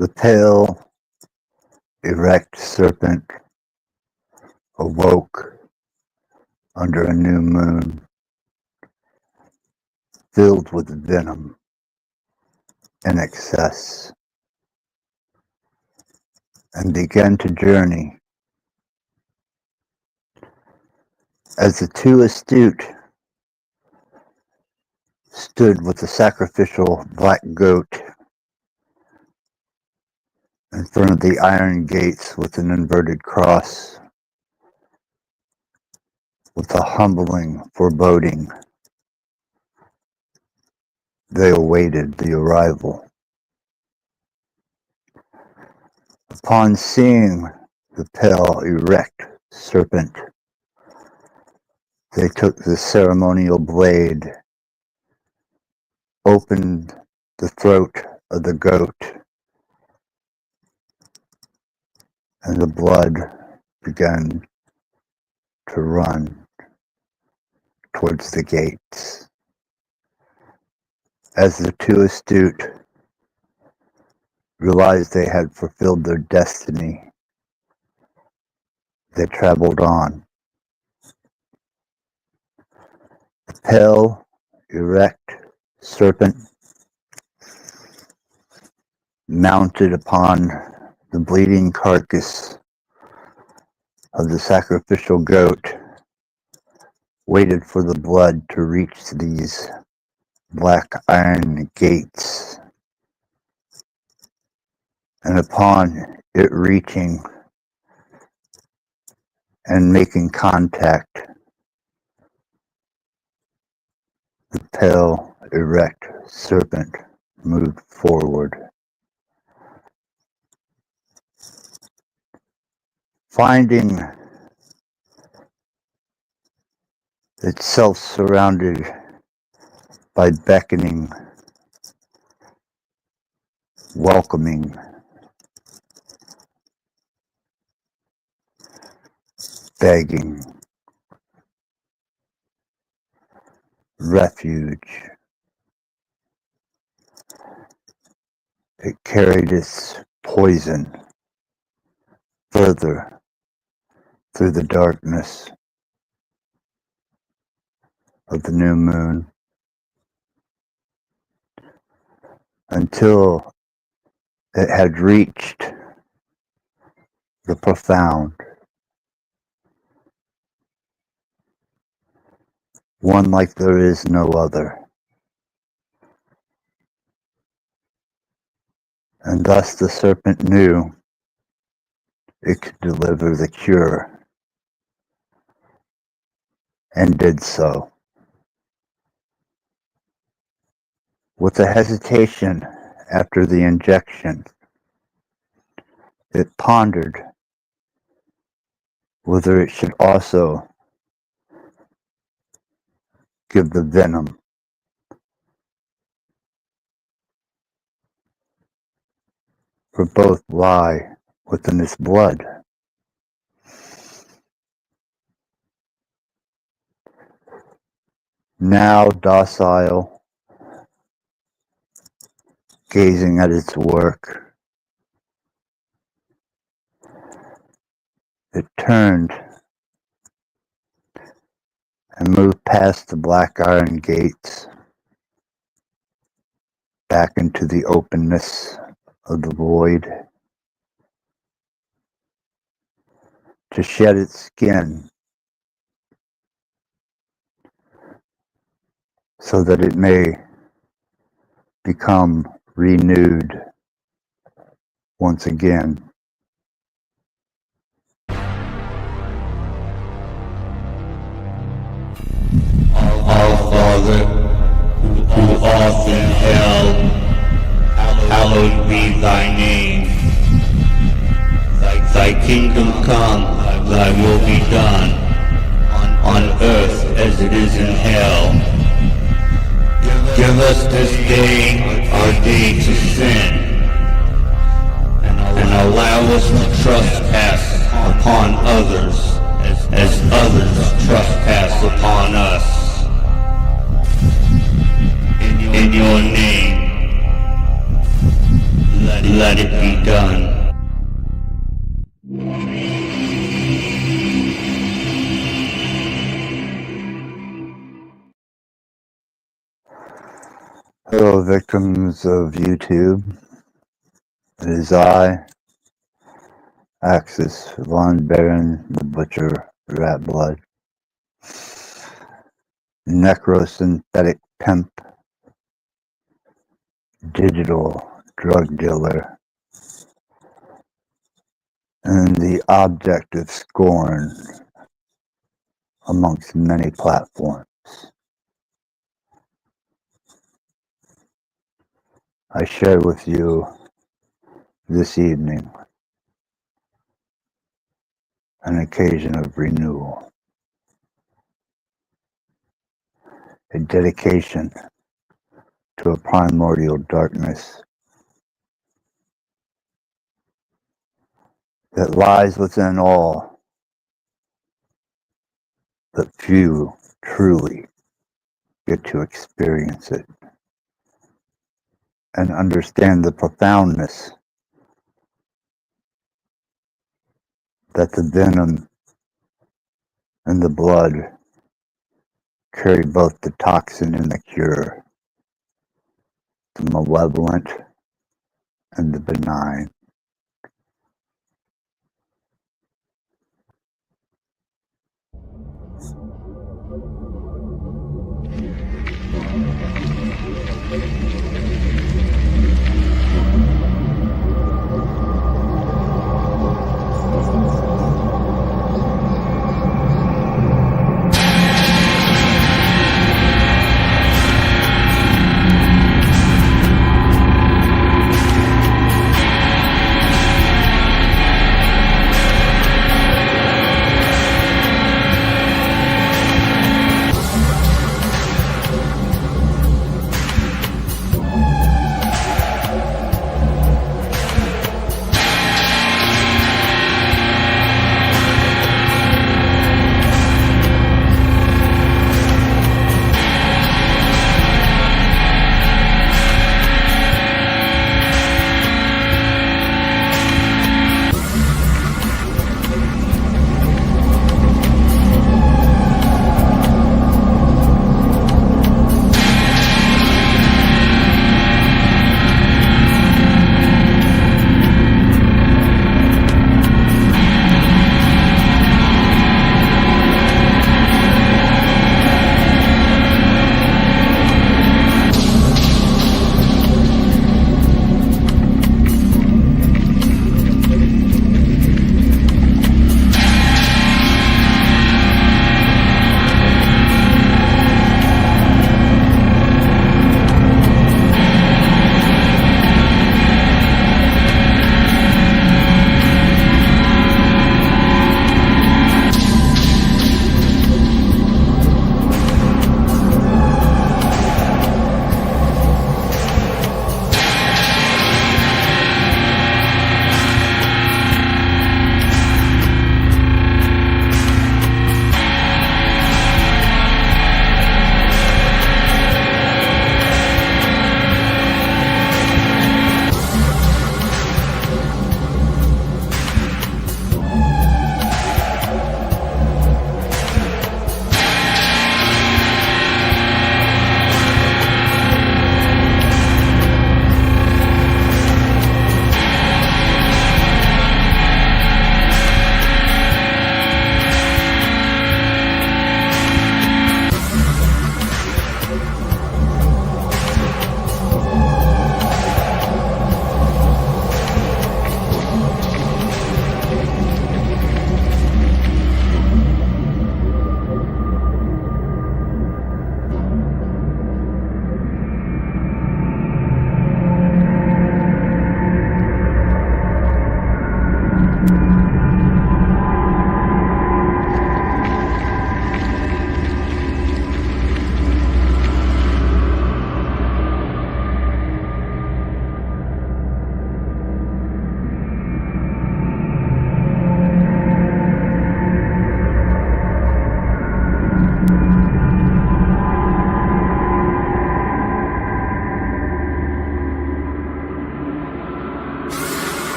The pale, erect serpent awoke under a new moon, filled with venom in excess, and began to journey. As the too astute stood with the sacrificial black goat in front of the iron gates with an inverted cross, with a humbling foreboding, they awaited the arrival. Upon seeing the pale, erect serpent, they took the ceremonial blade, opened the throat of the goat, and the blood began to run towards the gates. As the too astute realized they had fulfilled their destiny, they traveled on. The pale, erect serpent mounted upon the bleeding carcass of the sacrificial goat, waited for the blood to reach these black iron gates, and upon it reaching and making contact, the pale, erect serpent moved forward. Finding itself surrounded by beckoning, welcoming, begging, refuge, it carried its poison further through the darkness of the new moon, until it had reached the profound, one like there is no other. And thus the serpent knew it could deliver the cure, and did so. With a hesitation after the injection, it pondered whether it should also give the venom. For both lie within its blood. Now docile, gazing at its work, it turned and moved past the black iron gates back into the openness of the void to shed its skin so that it may become renewed once again. Our Father, who art in hell, hallowed be thy name. Thy kingdom come, thy will be done, on earth as it is in hell. Give us this day our day to sin, and allow us to trespass upon others as others trespass upon us. In your name, let it be done. Hello, victims of YouTube. It is I, Axis Von Baron, the Butcher, Rattblood, necrosynthetic pimp, digital drug dealer, and the object of scorn amongst many platforms. I share with you this evening an occasion of renewal, a dedication to a primordial darkness that lies within all, but few truly get to experience it and understand the profoundness that the venom and the blood carry, both the toxin and the cure, the malevolent and the benign.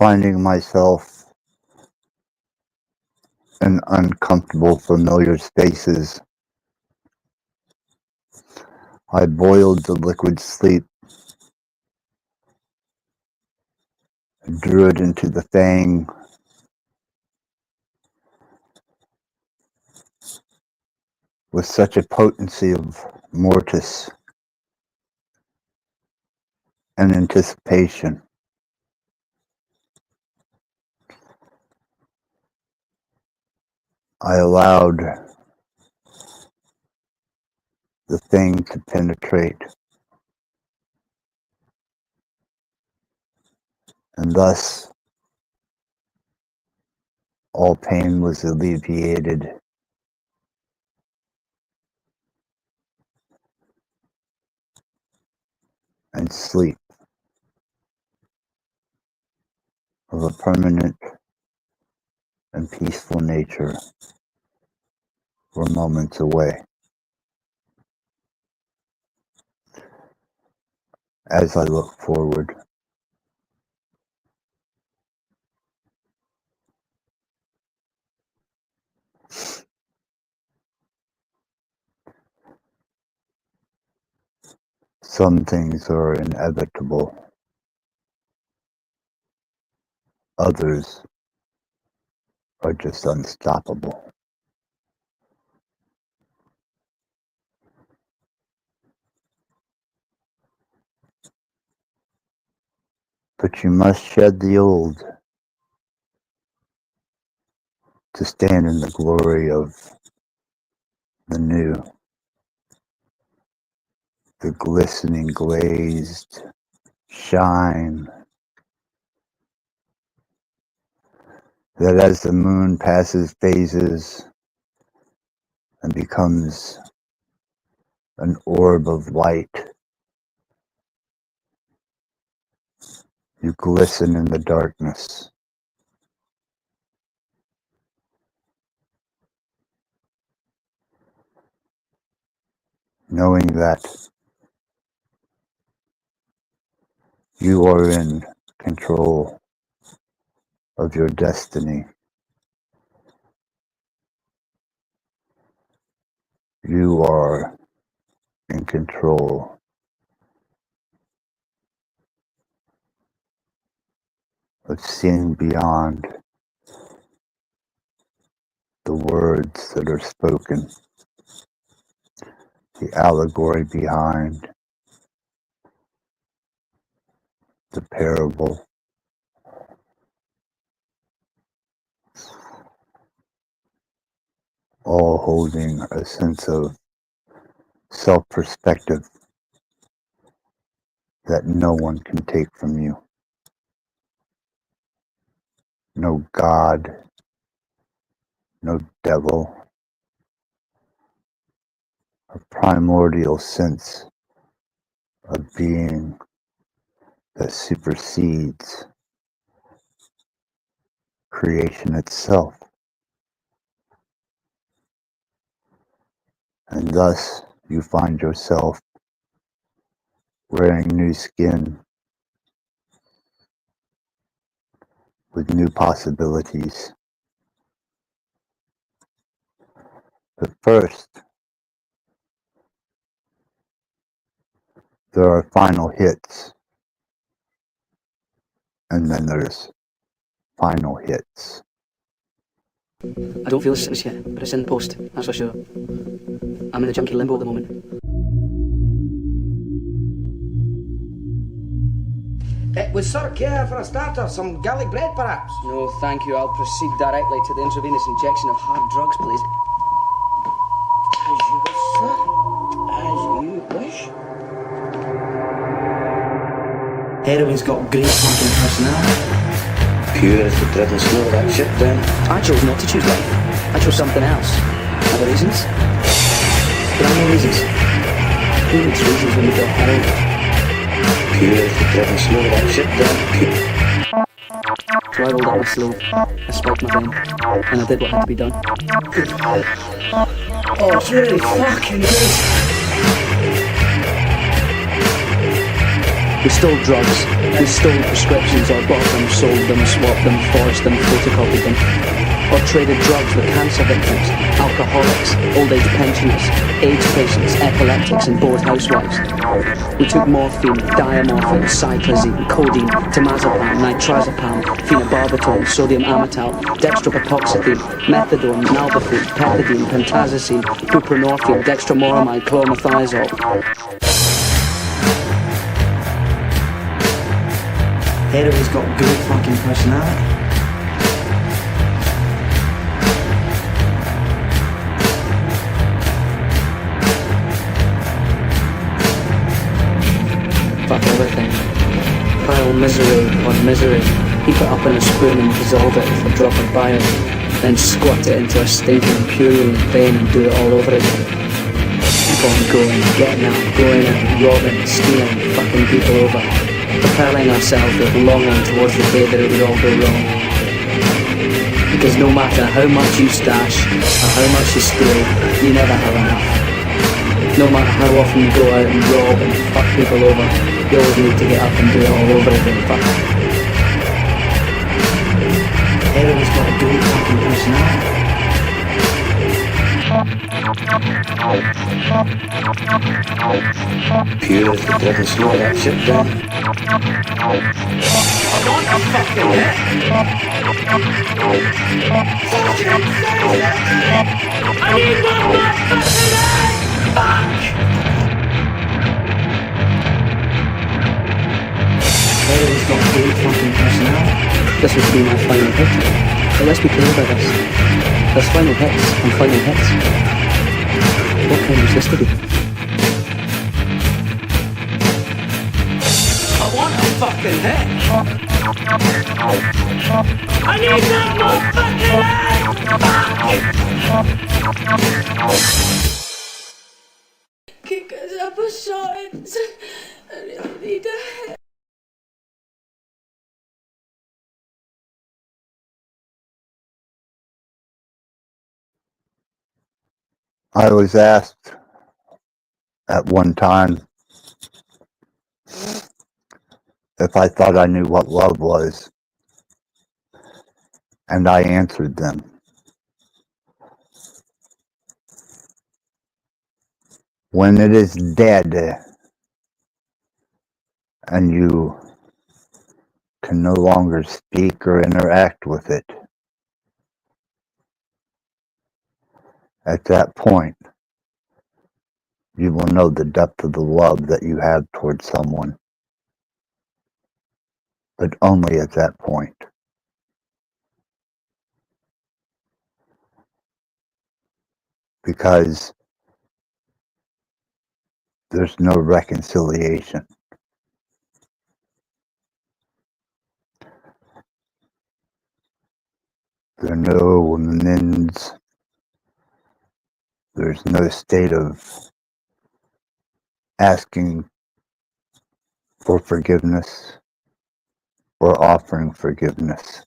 finding myself in uncomfortable, familiar spaces. I boiled the liquid sleep, drew it into the fang, with such a potency of mortis and anticipation. I allowed the thing to penetrate, and thus all pain was alleviated, and sleep of a permanent and peaceful nature were moments away. As I look forward, some things are inevitable, others are just unstoppable. But you must shed the old to stand in the glory of the new, the glistening, glazed shine that as the moon passes phases and becomes an orb of light, you glisten in the darkness. Knowing that you are in control of your destiny. You are in control of seeing beyond the words that are spoken, the allegory behind the parable. All holding a sense of self-perspective that no one can take from you. No God, no devil, a primordial sense of being that supersedes creation itself. And thus you find yourself wearing new skin with new possibilities. But first, there are final hits, and then there's final hits. I don't feel the sickness yet, but it's in the post, that's for sure. I'm in a junky limbo at the moment. Would sir care for a starter, some garlic bread perhaps? No, thank you. I'll proceed directly to the intravenous injection of hard drugs, please. As you wish, sir. As you wish. Heroin's got great fucking personality. Pure as the driven snow of that ship then. I chose not to choose life. I chose something else. Other reasons? There are no reasons. Who needs reasons when you got heroin? Pure as the driven snow of that ship then. So I rolled up my sleeve, I spiked my vein, and I did what had to be done. Oh, it's really fucking good. We stole drugs, we stole prescriptions, or bought them, sold them, swapped them, forged them, photocopied them. Or traded drugs with cancer victims, alcoholics, old age pensioners, AIDS patients, epileptics and bored housewives. We took morphine, diamorphine, cyclazine, codeine, temazepam, nitrazepam, phenobarbital, sodium amytal, dextropipoxetine, methadone, nalbuphine, pethidine, pentazocine, buprenorphine, dextromoramide, chlormethiazole. Heroin's got good fucking personality. Fuck everything. Pile misery on misery. Heap it up in a spoon and dissolve it with a drop of bile. Then squat it into a stinking purulent vein and do it all over again. Keep on going, getting out, going out, robbing, stealing, fucking people over. Propelling ourselves with longing towards the day that it would all go wrong. Because no matter how much you stash or how much you steal, you never have enough. No matter how often you go out and rob and fuck people over, you always need to get up and do it all over again. Fuck. Heroin's got a good fucking personality. Pure as the devil, slow that shit down. I want a fucking hit. I need one more fucking hit. Fuck! Heroin's got a good fucking personality. This would be my final hit. But let's be clear about this. There's final hits and final hits. What kind was this to be? I want a fucking hit. I need that more fucking hit. Kick us up a shot. I really need a hit. I was asked at one time if I thought I knew what love was, and I answered them. When it is dead and you can no longer speak or interact with it, at that point, you will know the depth of the love that you have towards someone. But only at that point. Because there's no reconciliation. There are no amends. There's no state of asking for forgiveness or offering forgiveness.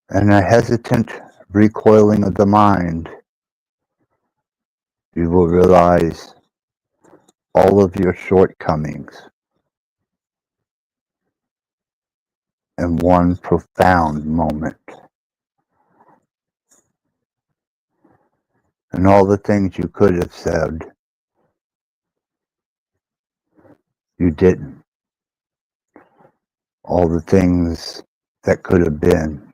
And a hesitant recoiling of the mind, you will realize all of your shortcomings in one profound moment. And all the things you could have said, you didn't. All the things that could have been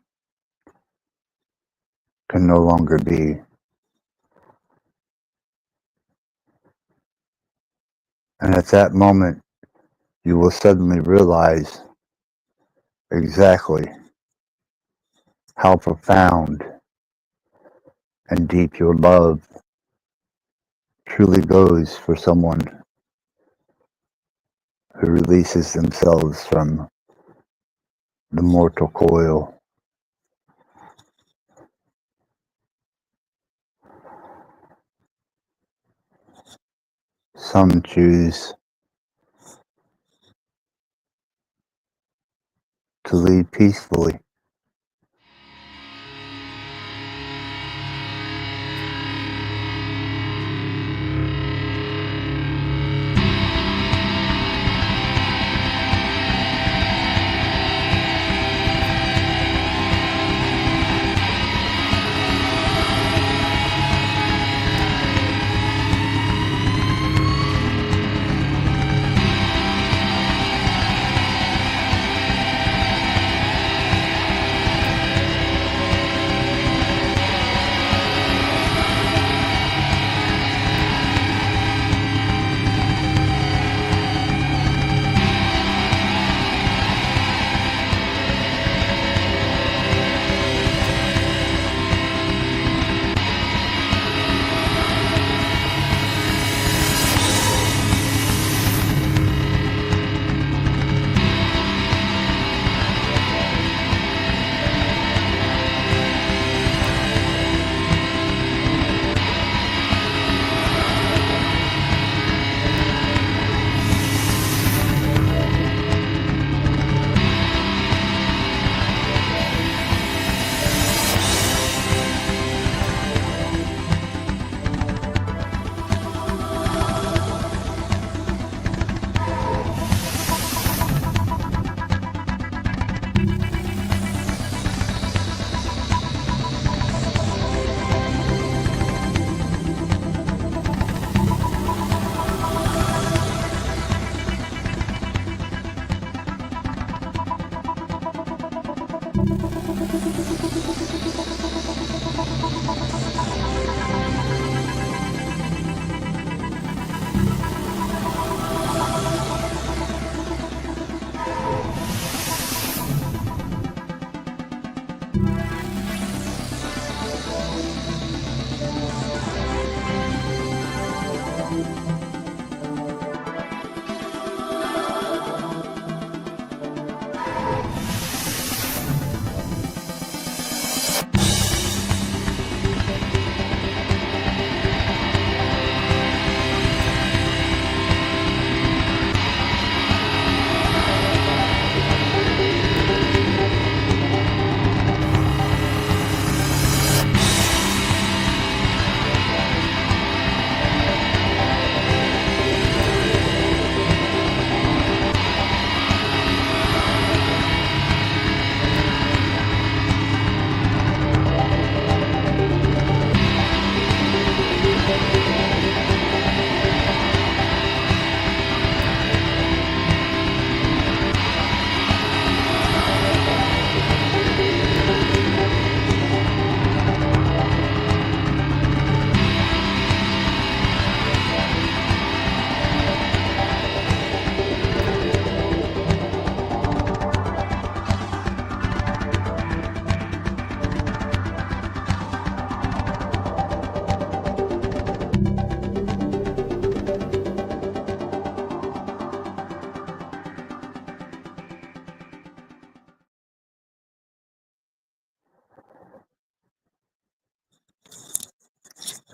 can no longer be. And at that moment, you will suddenly realize exactly how profound and deep your love truly goes for someone who releases themselves from the mortal coil. Some choose to lead peacefully.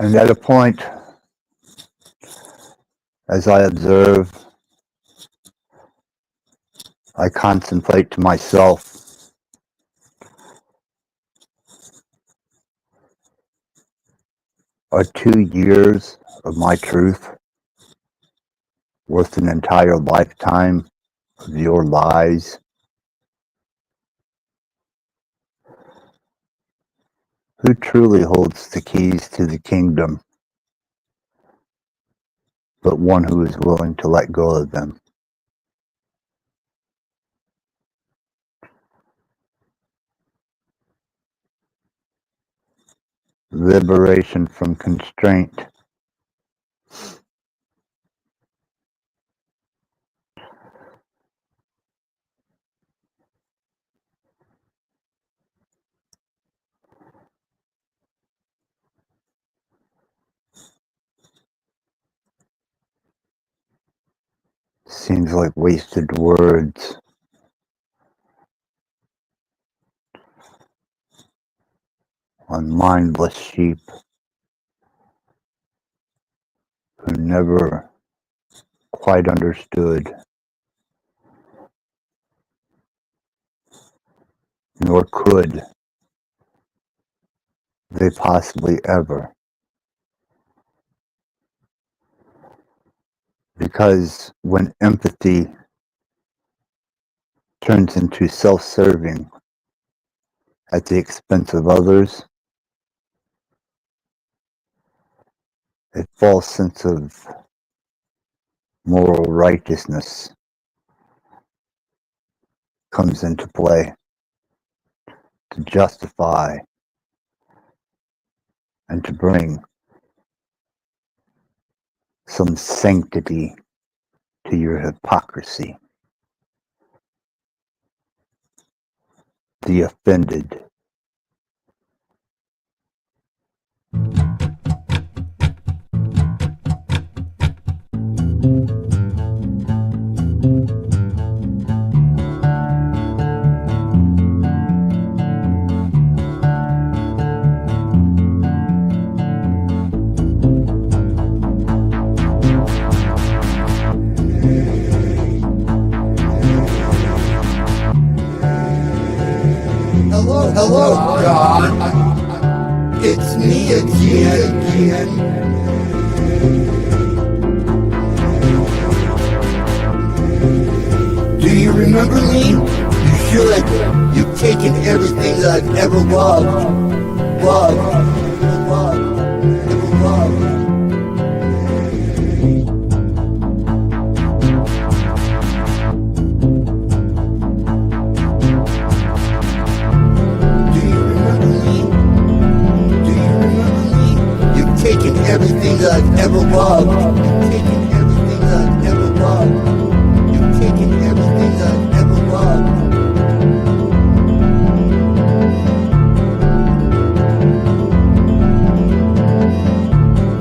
And at a point, as I observe, I contemplate to myself, are 2 years of my truth worth an entire lifetime of your lies? Who truly holds the keys to the kingdom, but one who is willing to let go of them? Liberation from constraint. Seems like wasted words. On mindless sheep who never quite understood, nor could they possibly ever. Because when empathy turns into self-serving at the expense of others, a false sense of moral righteousness comes into play to justify and to bring some sanctity to your hypocrisy. The offended. Hello, God. It's me again. Do you remember me? You should. You've taken everything that I've ever loved. Everything that I've ever loved. You've taken everything that I've ever loved. You've taken everything that I've ever loved.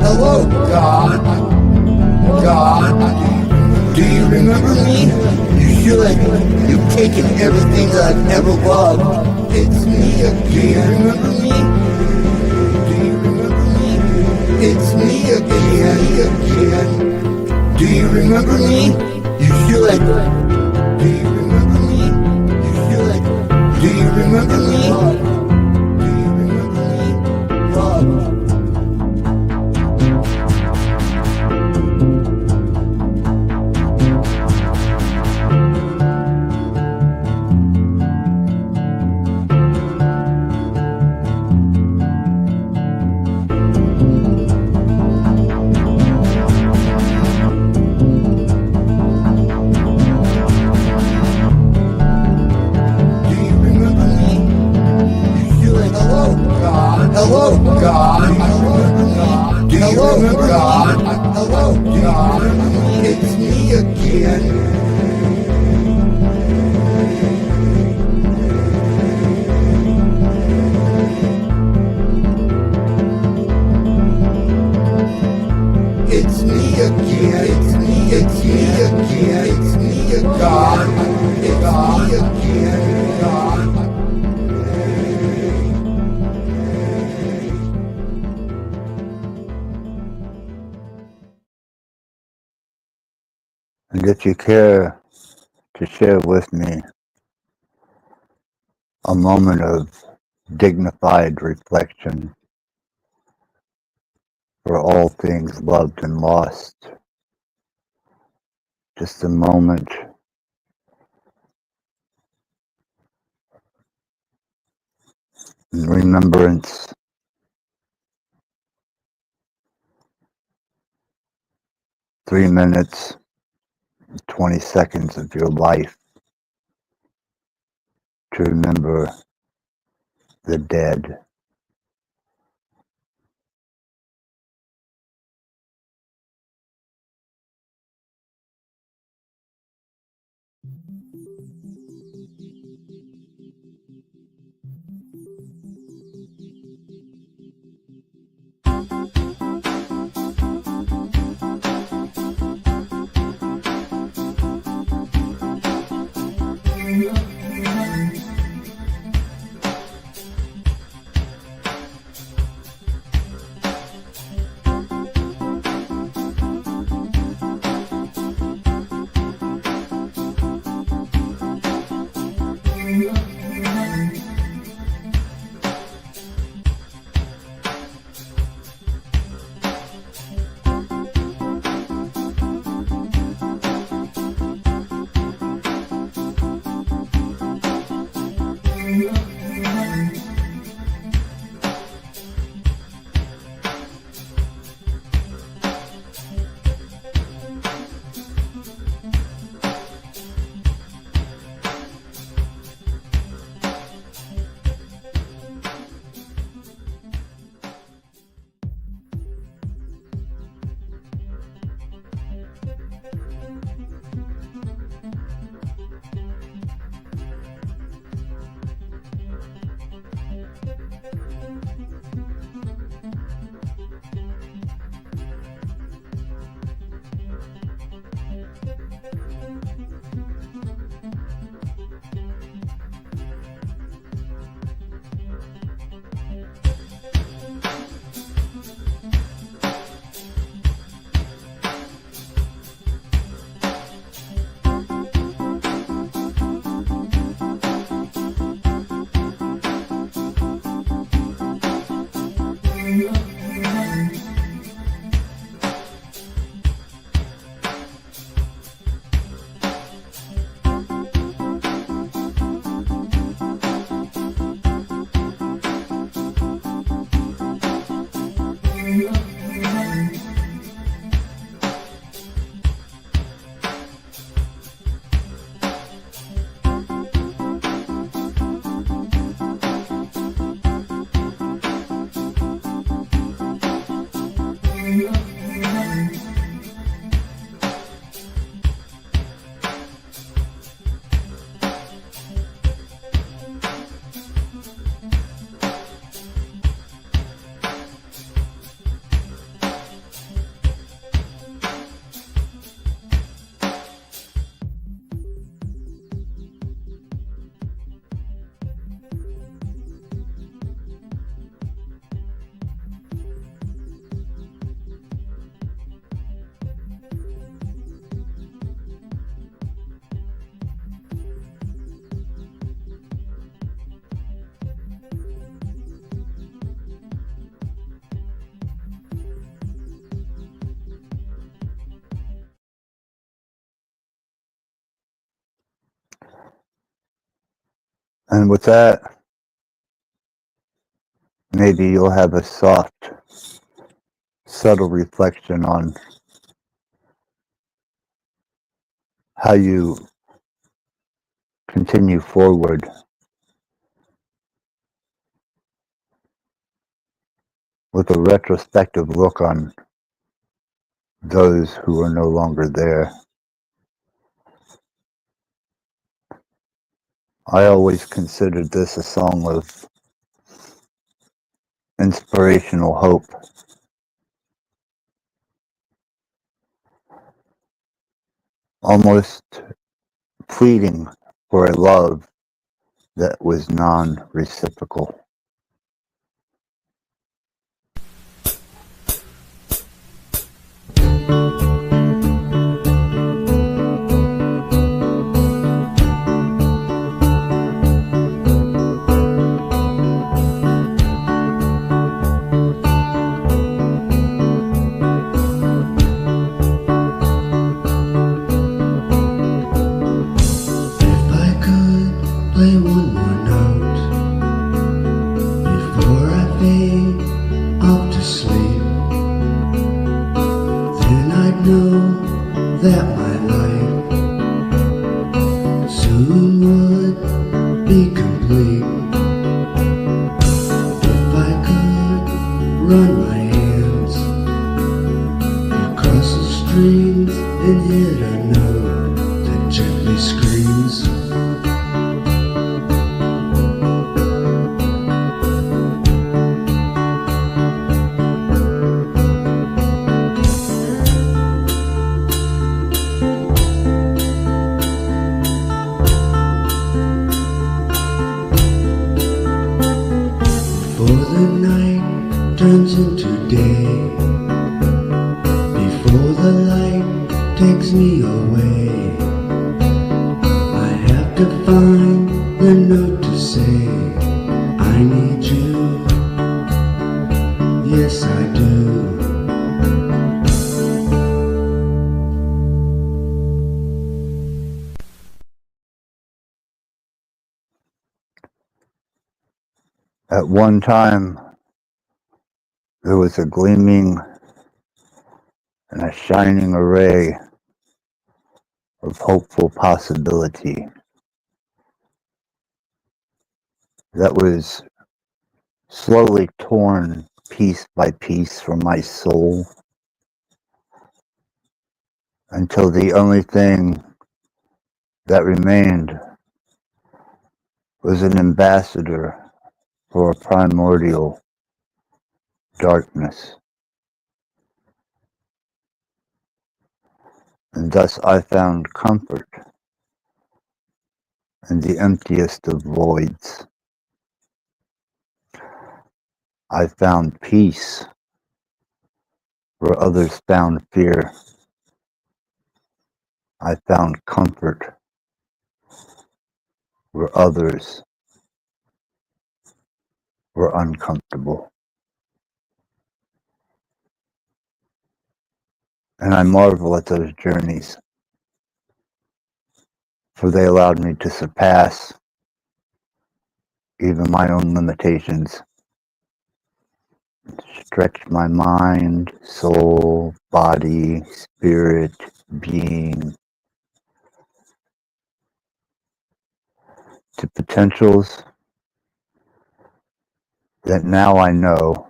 Hello, God. Do you remember me? You should. You've taken everything that I've ever loved. It's me again. Do you remember me? It's me again. Do you remember me? You should. Do you remember me? You should. Do you remember me? Do you remember me? Love. Hello, God. Do you remember God? Hello, God. It's me again. It's me again. It's me again. It's me again. God. It's me again. God. And if you care to share with me a moment of dignified reflection for all things loved and lost, just a moment in remembrance, 3 minutes, 20 seconds of your life to remember the dead. And with that, maybe you'll have a soft, subtle reflection on how you continue forward with a retrospective look on those who are no longer there. I always considered this a song of inspirational hope. Almost pleading for a love that was non-reciprocal. that my life soon would be complete if I could run my hands across the strings and hit a note that gently screams. Before the night turns into day, before the light takes me away, I have to find the note to say, I need you, yes I do. At one time, there was a gleaming and a shining array of hopeful possibility that was slowly torn piece by piece from my soul until the only thing that remained was an ambassador for a primordial darkness. And thus I found comfort in the emptiest of voids. I found peace where others found fear. I found comfort where others were uncomfortable. And I marvel at those journeys, for they allowed me to surpass even my own limitations, stretch my mind, soul, body, spirit, being to potentials that now I know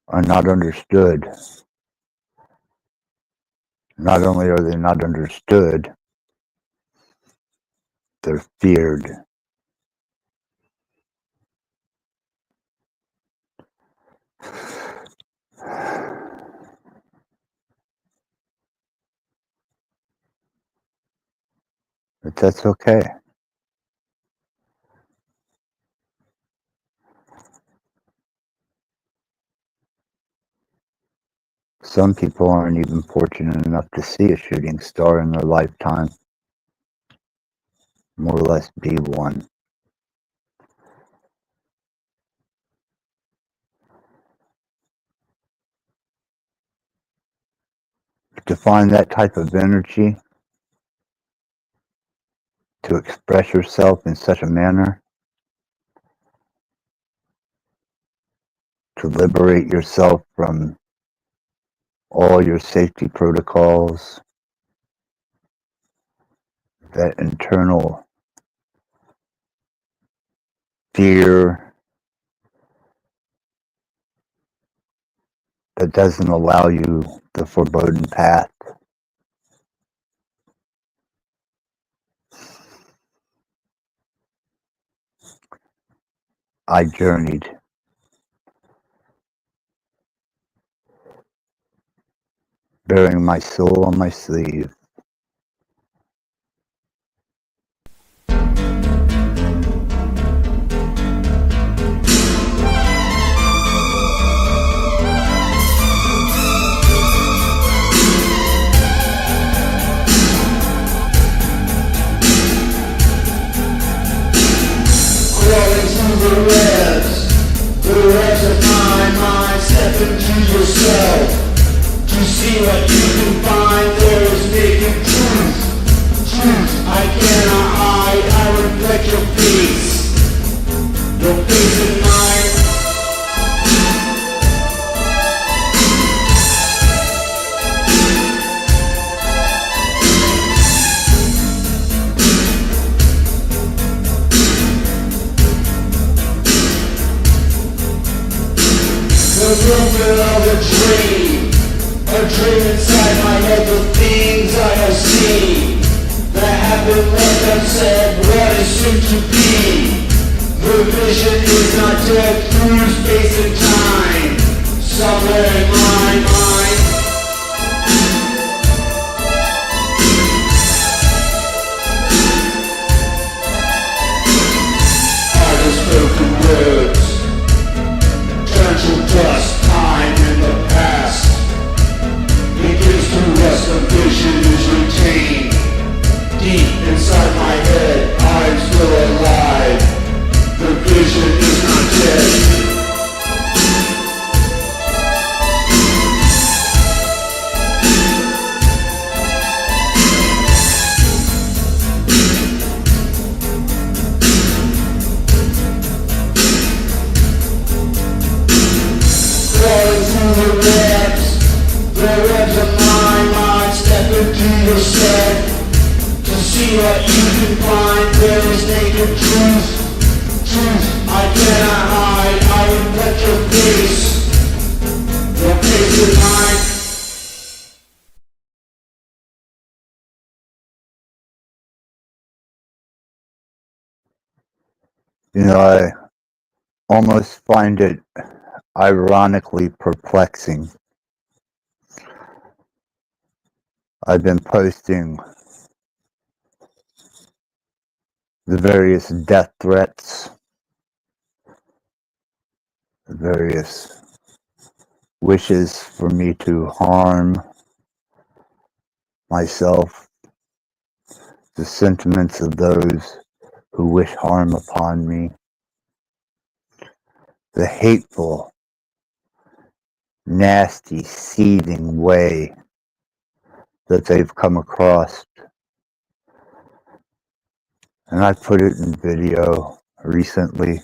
are not understood. Not only are they not understood, they're feared. But that's okay. Some people aren't even fortunate enough to see a shooting star in their lifetime, more or less be one. To find that type of energy, to express yourself in such a manner, to liberate yourself from all your safety protocols, that internal fear that doesn't allow you the forbidden path. I journeyed. Bearing my soul on my sleeve. Crawling through the webs of my mind, step into yourself. To see what you can find, there is naked truth. I cannot hide, I reflect your face in mine. A dream inside my head, the things I have seen that happen like I've said, what is soon to be. The vision is not dead through space and time, somewhere in my mind. Are the spoken words turn to dust, time in the past begins to rest, the vision is retained. Deep inside my head, I'm still alive. The vision is not dead. Crawling through the webs of my mind, step into yourself. To see what you can find, there is naked truth. Truth I cannot hide, I reflect your face is mine. You know, I almost find it ironically perplexing. I've been posting the various death threats, the various wishes for me to harm myself, the sentiments of those who wish harm upon me, the hateful, nasty, seething way that they've come across. And I put it in video recently,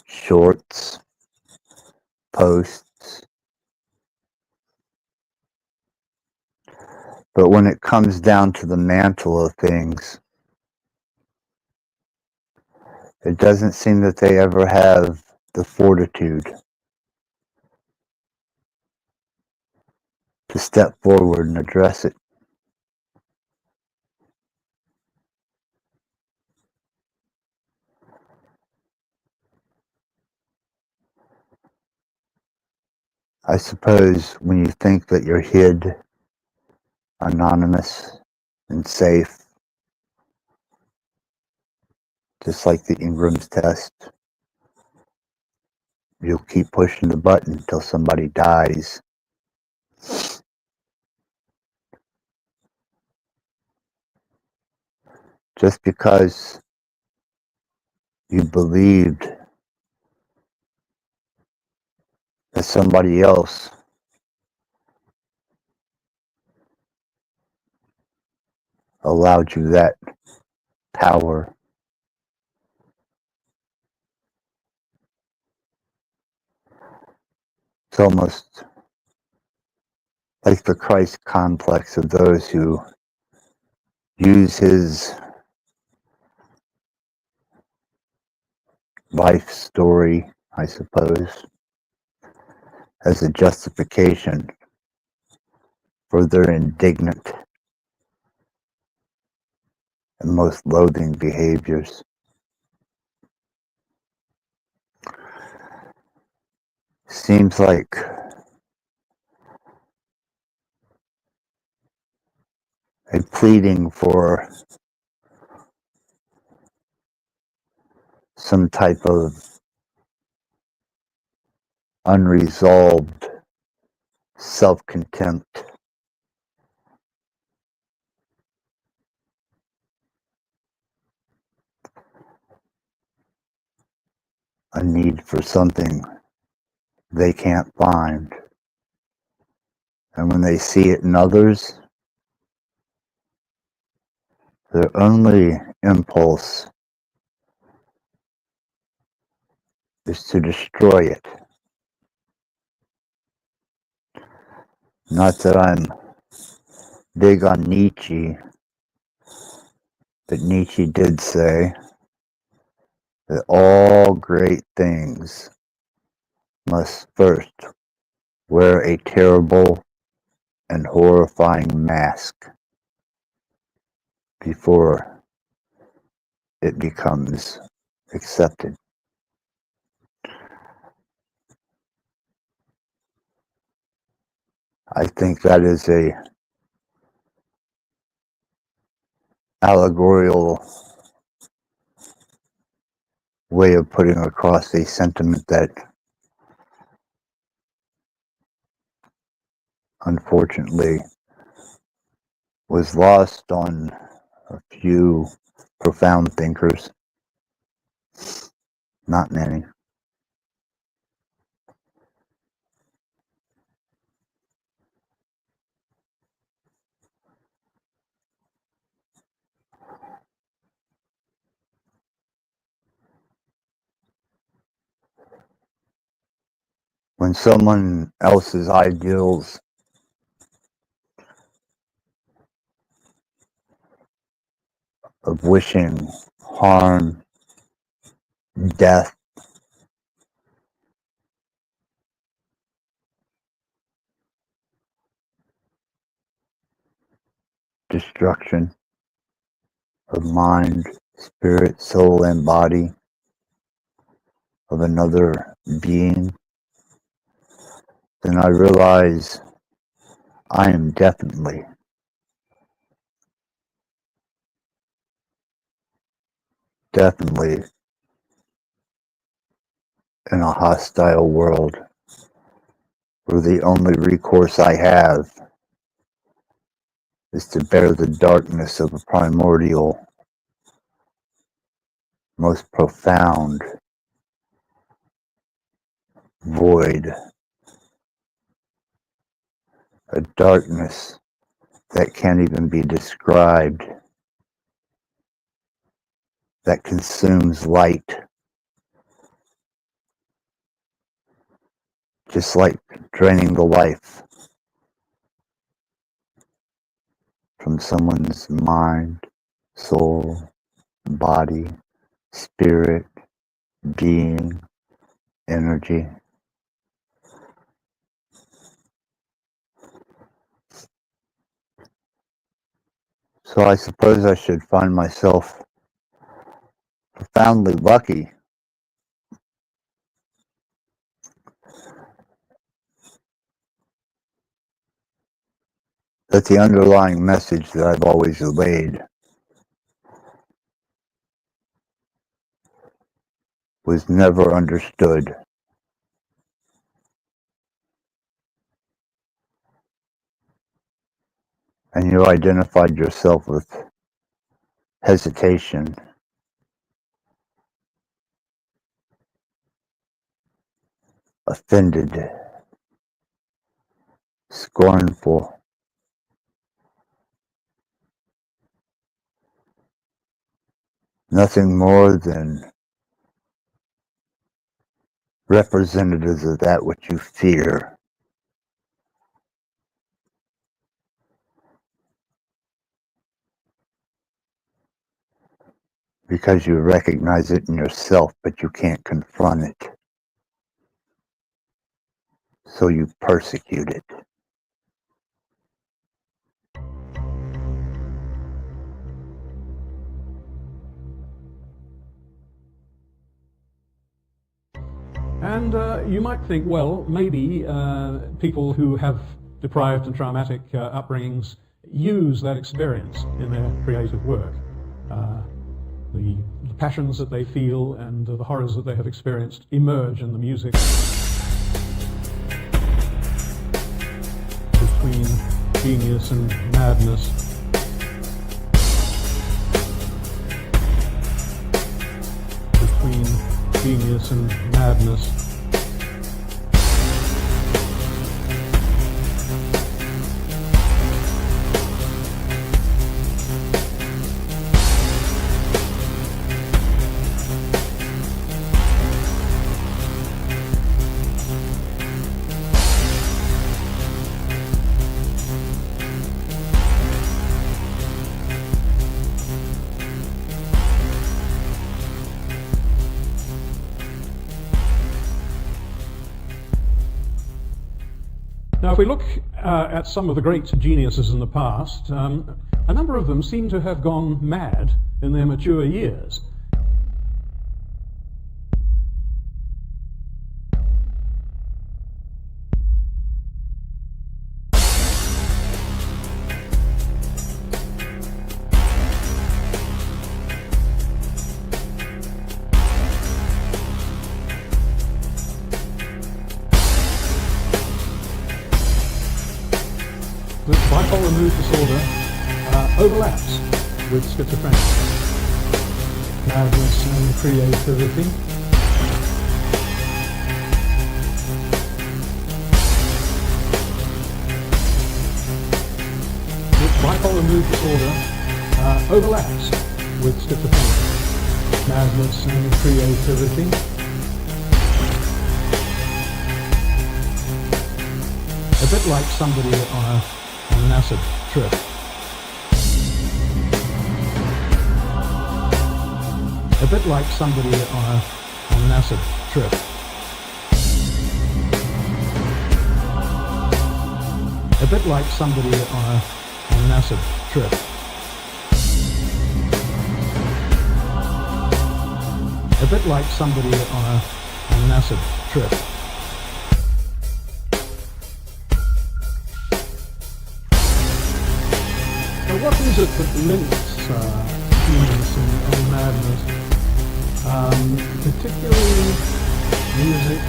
shorts, posts. But when it comes down to the mantle of things, it doesn't seem that they ever have the fortitude to step forward and address it. I suppose when you think that you're hid, anonymous, and safe, just like the Ingram's test, you'll keep pushing the button until somebody dies. Just because you believed that somebody else allowed you that power. It's almost like the Christ complex of those who use his life story, I suppose, as a justification for their indignant and most loathing behaviors. Seems like a pleading for some type of unresolved self-contempt. A need for something they can't find. And when they see it in others, their only impulse is to destroy it. Not that I'm big on Nietzsche, but Nietzsche did say that all great things must first wear a terrible and horrifying mask before it becomes accepted. I think that is a allegorical way of putting across a sentiment that unfortunately was lost on a few profound thinkers, not many. When someone else's ideals of wishing harm, death, destruction of mind, spirit, soul, and body of another being, then I realize I am definitely in a hostile world where the only recourse I have is to bear the darkness of a primordial, most profound void, a darkness that can't even be described, that consumes light, just like draining the life from someone's mind, soul, body, spirit, being, energy. So I suppose I should find myself profoundly lucky that the underlying message that I've always obeyed was never understood. And you identified yourself with hesitation, offended, scornful, nothing more than representatives of that which you fear. Because you recognize it in yourself, but you can't confront it. So you persecute it. And you might think, well, maybe people who have deprived and traumatic upbringings use that experience in their creative work. The passions that they feel and the horrors that they have experienced emerge in the music. Between genius and madness. Between genius and madness. Now, if we look at some of the great geniuses in the past, a number of them seem to have gone mad in their mature years. The bipolar mood disorder overlaps with schizophrenia. Madness and creativity. The bipolar mood disorder overlaps with schizophrenia. Madness and creativity. A bit like somebody on an acid trip. A bit like somebody on an acid trip. A bit like somebody on an acid trip. A bit like somebody on an acid trip. What is it that links genius and madness? Particularly music.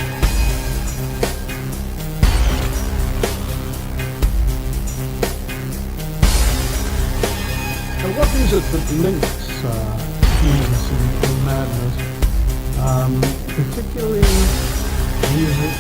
What is it that links genius and madness? Particularly music.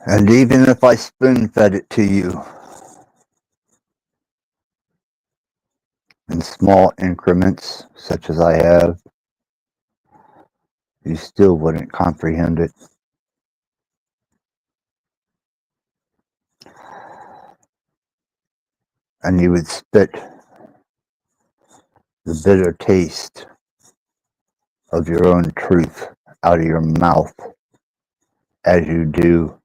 And even if I spoon-fed it to you in small increments, such as I have, you still wouldn't comprehend it. And you would spit the bitter taste of your own truth out of your mouth as you do.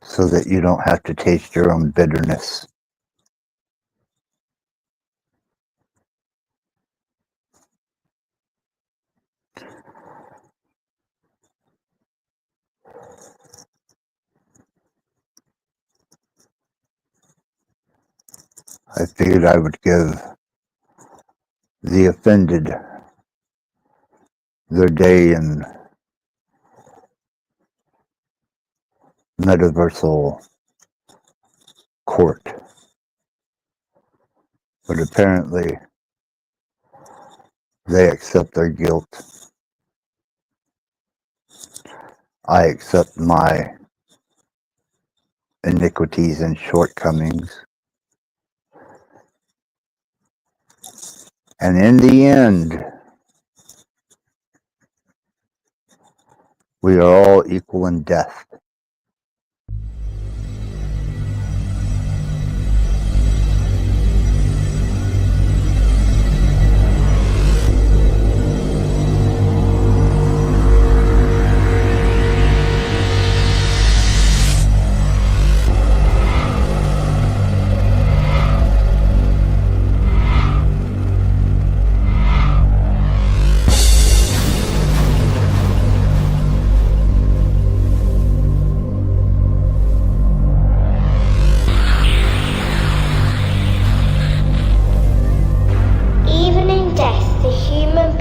So that you don't have to taste your own bitterness. I figured I would give the offended their day in metaversal court. But apparently, they accept their guilt. I accept my iniquities and shortcomings. And in the end, we are all equal in death.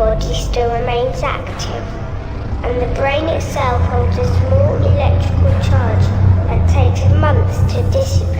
body still remains active, and the brain itself holds a small electrical charge that takes months to dissipate.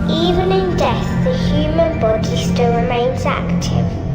Even in death, the human body still remains active.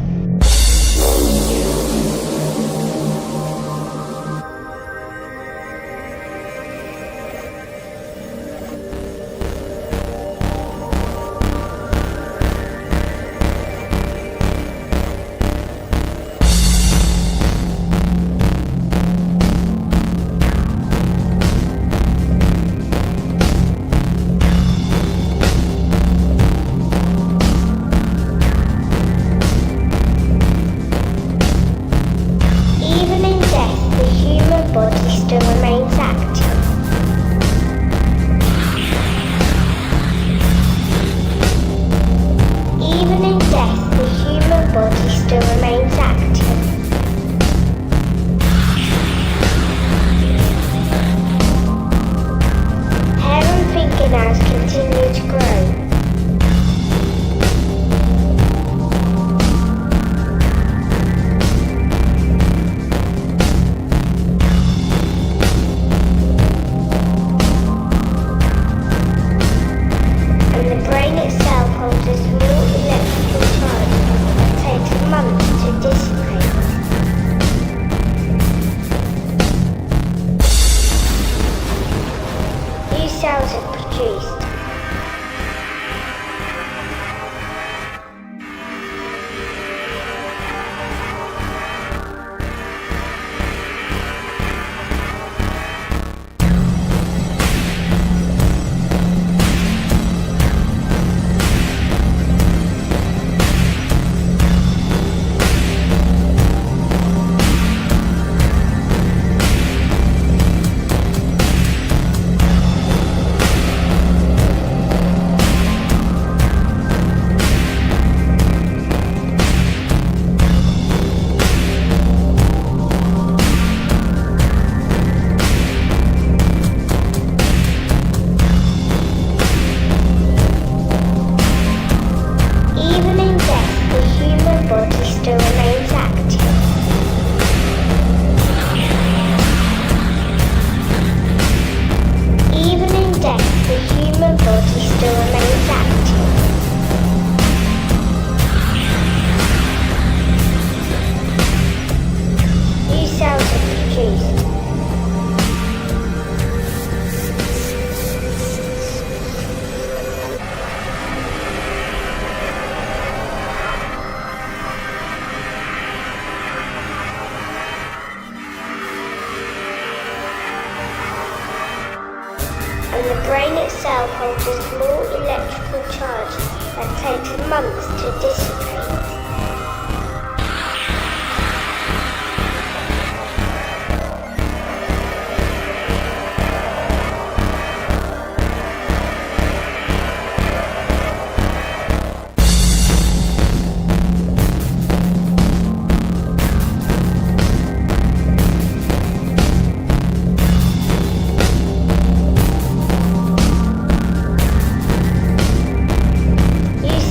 and the brain itself holds a small electrical charge that takes months to dissipate.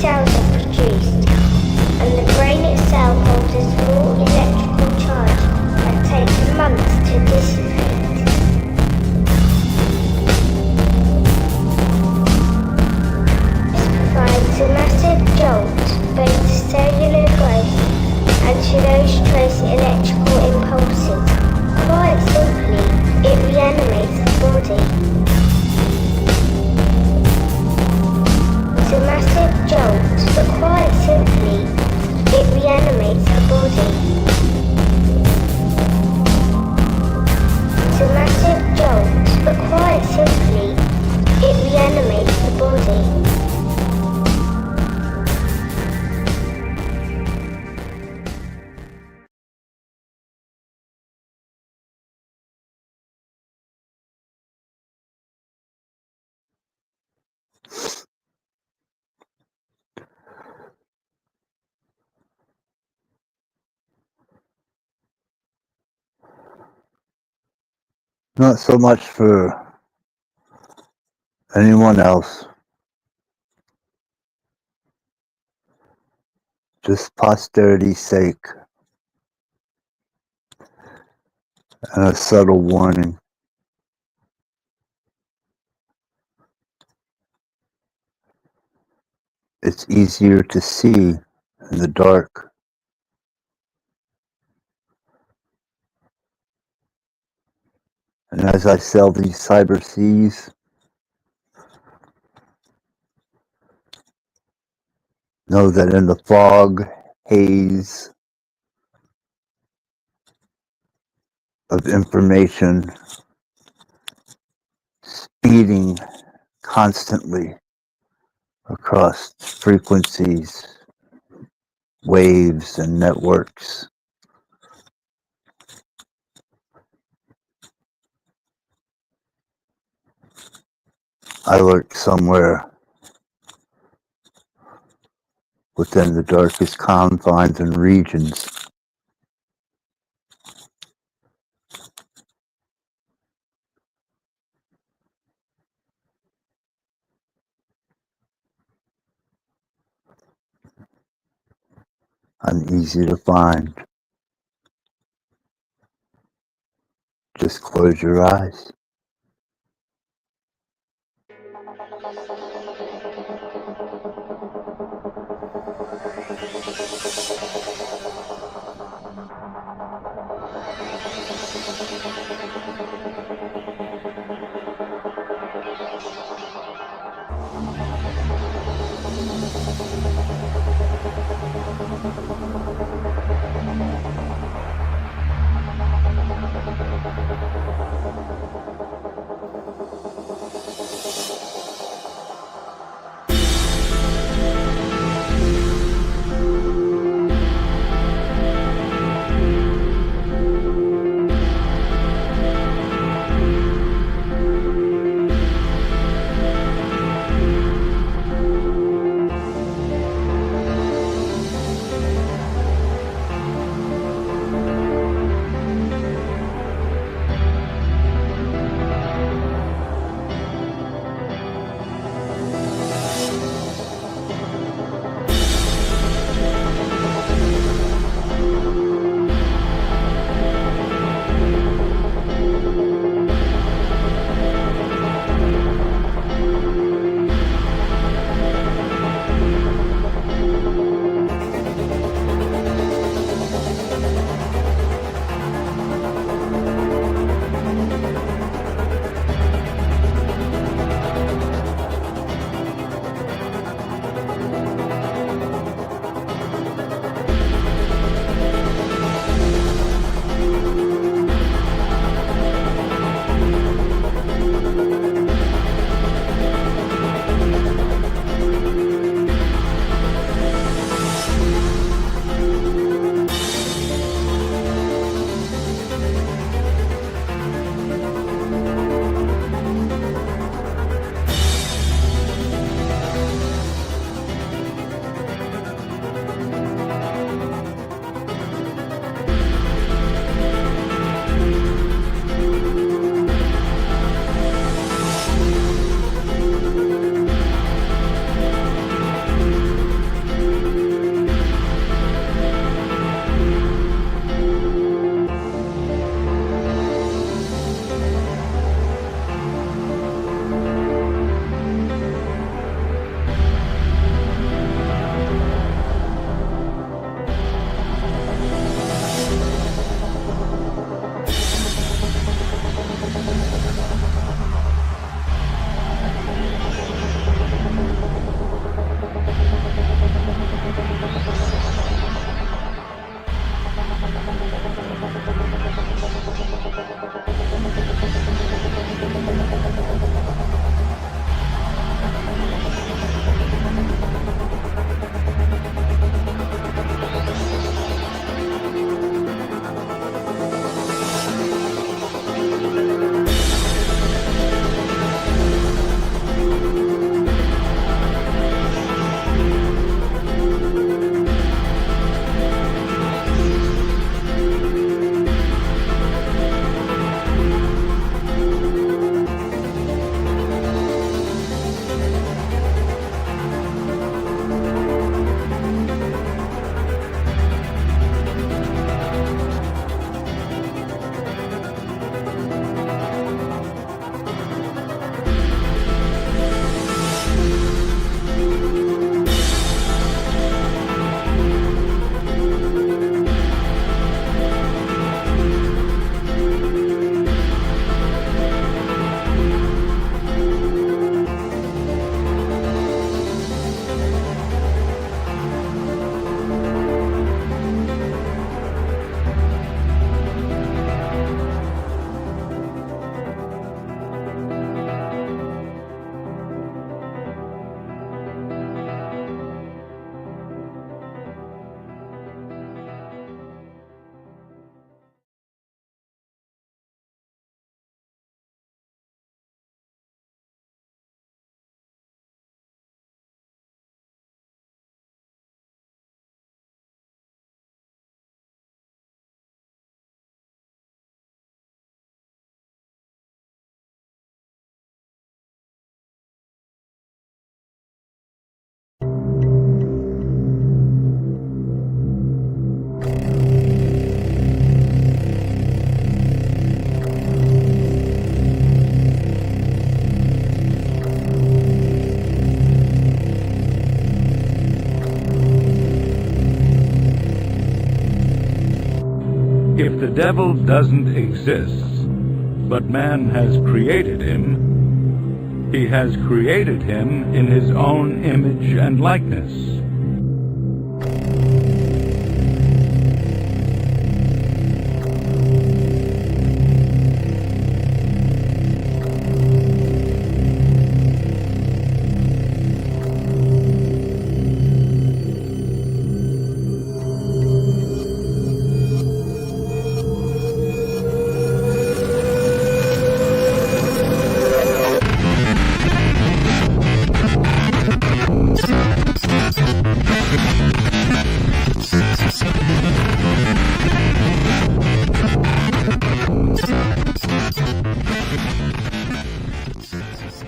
Cells are produced but quite simply, it reanimates the body. It's a massive jolt, but quite simply, it reanimates the body. Not so much for anyone else, just posterity's sake, and a subtle warning. It's easier to see in the dark. And as I sail these cyber seas, know that in the fog, haze of information, speeding constantly across frequencies, waves, and networks, I lurk somewhere within the darkest confines and regions. I'm easy to find. Just close your eyes. If the devil doesn't exist, but man has created him, he has created him in his own image and likeness.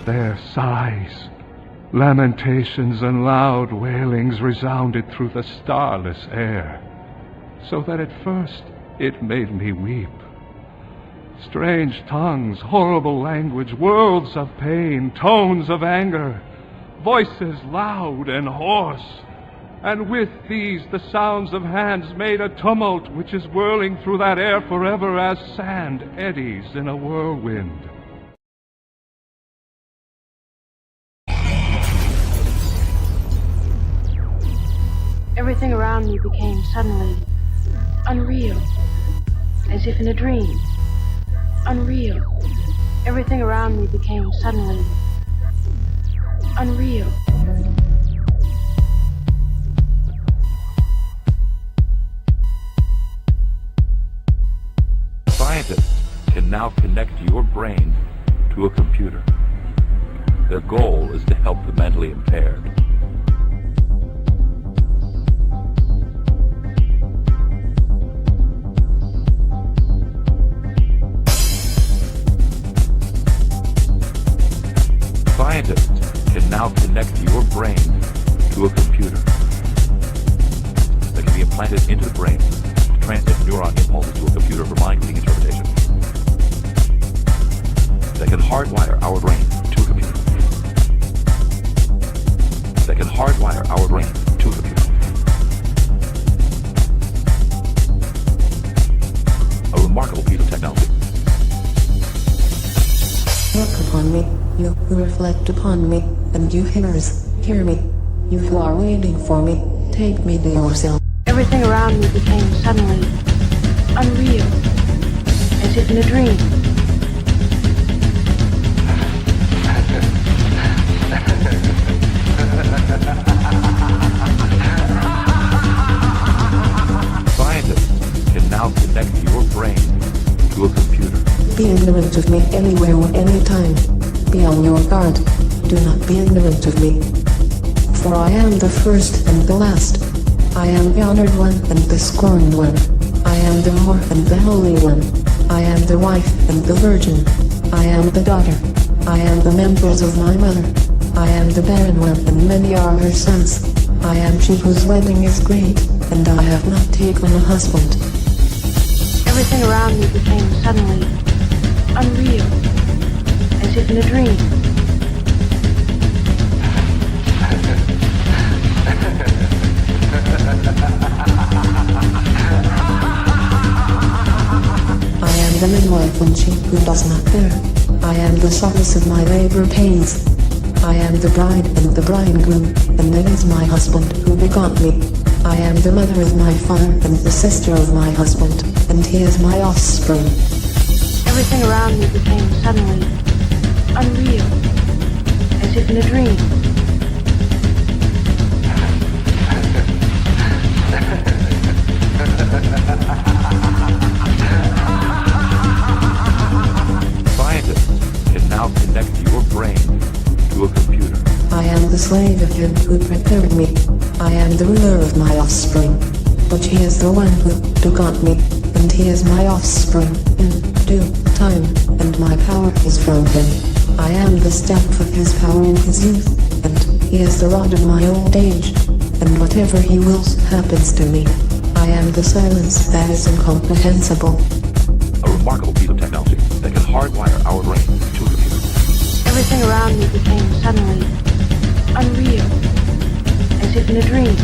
Their sighs, lamentations, and loud wailings resounded through the starless air, so that at first it made me weep. Strange tongues, horrible language, worlds of pain, tones of anger, voices loud and hoarse, and with these the sounds of hands made a tumult which is whirling through that air forever as sand eddies in a whirlwind. Everything around me became suddenly unreal, as if in a dream. Unreal. Everything around me became suddenly unreal. Scientists can now connect your brain to a computer. Their goal is to help the mentally impaired. Scientists can now connect your brain to a computer that can be implanted into the brain to transmit neuron impulses to a computer for mind-reading interpretation. That can hardwire our brain to a computer. That can hardwire our brain to a computer. A remarkable piece of technology. Look upon me, you who reflect upon me, and you hearers, hear me. You who are waiting for me, take me to yourself. Everything around me became suddenly unreal, as if in a dream. Scientists can now connect your brain to a computer. Be ignorant of me anywhere or anytime. Be on your guard. Do not be ignorant of me. For I am the first and the last. I am the honored one and the scorned one. I am the more and the holy one. I am the wife and the virgin. I am the daughter. I am the members of my mother. I am the barren one and many are her sons. I am she whose wedding is great, and I have not taken a husband. Everything around me became suddenly unreal, as if in a dream. I am the midwife when she who does not bear. I am the solace of my labor pains. I am the bride and the bridegroom, and it is my husband who begot me. I am the mother of my father and the sister of my husband, and he is my offspring. Everything around me became suddenly unreal, as if in a dream. Scientists can now connect your brain to a computer. I am the slave of him who prepared me. I am the ruler of my offspring, but he is the one who begot me, and he is my offspring in due time, and my power is from him. I am the staff of his power in his youth, and he is the rod of my old age, and whatever he wills happens to me. I am the silence that is incomprehensible. A remarkable piece of technology that can hardwire our brain to a computer. Everything around me became suddenly unreal, as if in a dream.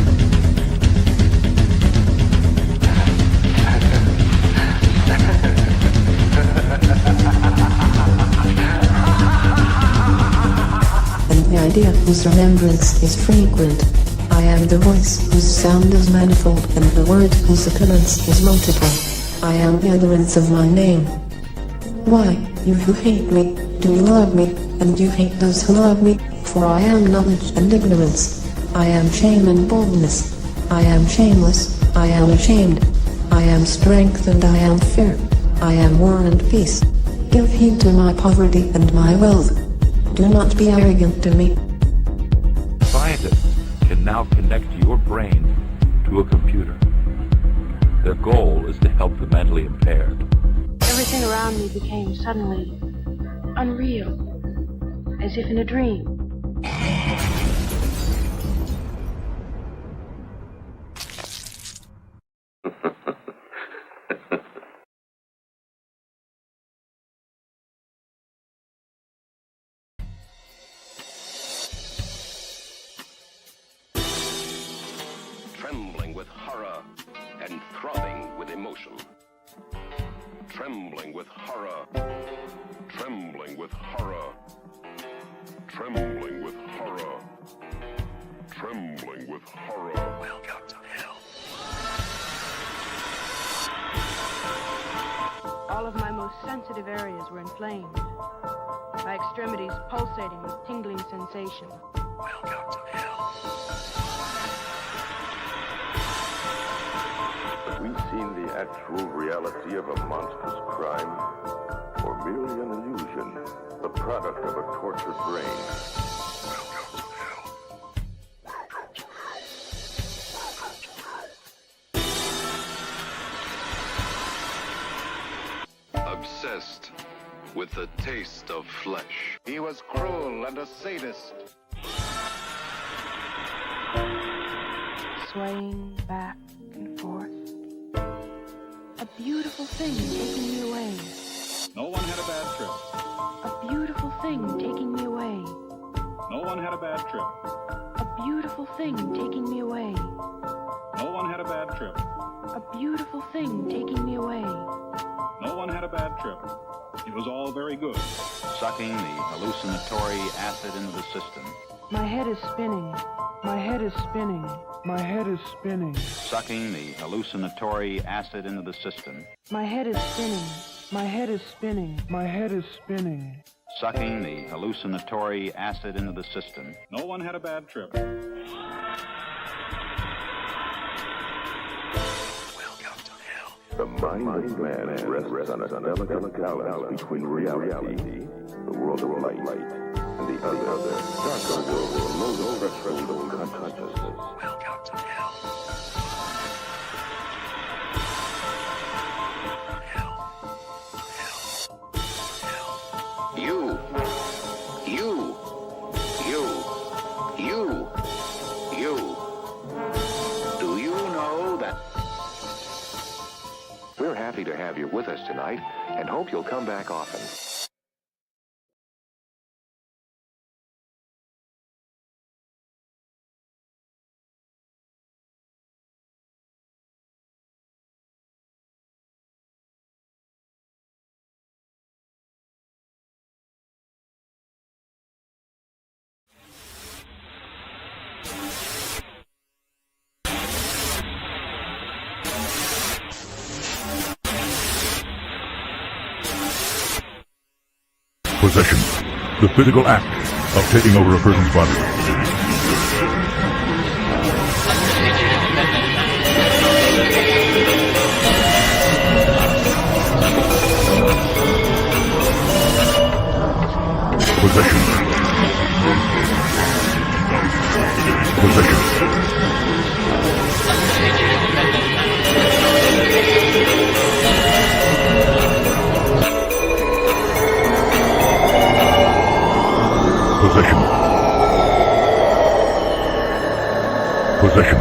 idea whose remembrance is frequent. I am the voice whose sound is manifold and the word whose occurrence is multiple. I am the utterance of my name. Why, you who hate me, do you love me, and you hate those who love me? For I am knowledge and ignorance. I am shame and boldness. I am shameless, I am ashamed. I am strength and I am fear. I am war and peace. Give heed to my poverty and my wealth. Do not be arrogant to me. Scientists can now connect your brain to a computer. Their goal is to help the mentally impaired. Everything around me became suddenly unreal, as if in a dream. Trembling with horror and throbbing with emotion. Trembling with horror. Trembling with horror. Trembling with horror. Trembling with horror. Welcome to hell. All of my most sensitive areas were inflamed, my extremities pulsating with tingling sensation. Welcome to hell. Have we seen the actual reality of a monstrous crime? Or merely an illusion, the product of a tortured brain? Welcome to hell. Welcome to hell. Obsessed with the taste of flesh. He was cruel and a sadist. Swaying back and forth. A beautiful thing taking me away. No one had a bad trip. A beautiful thing taking me away. No one had a bad trip. A beautiful thing taking me away. No one had a bad trip. A beautiful thing taking me away. No one had a bad trip. It was all very good. Sucking the hallucinatory acid into the system. My head is spinning. My head is spinning. My head is spinning. Sucking the hallucinatory acid into the system. My head is spinning. My head is spinning. My head is spinning. Sucking the hallucinatory acid into the system. No one had a bad trip. Welcome to hell. The mind of man rests on a delicate balance between reality, the world of light, and the other, darker world below the threshold of consciousness. Welcome to hell. You. Do you know that? We're happy to have you with us tonight and hope you'll come back often. Possession, the physical act of taking over a person's body. Possession. Possession. Possession. Possession.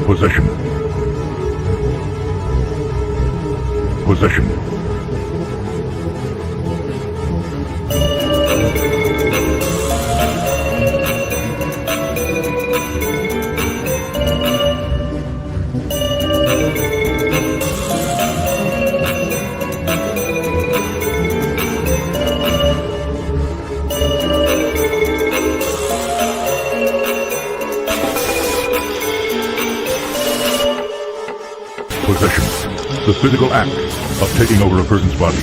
Possession. Possession. The physical act of taking over a person's body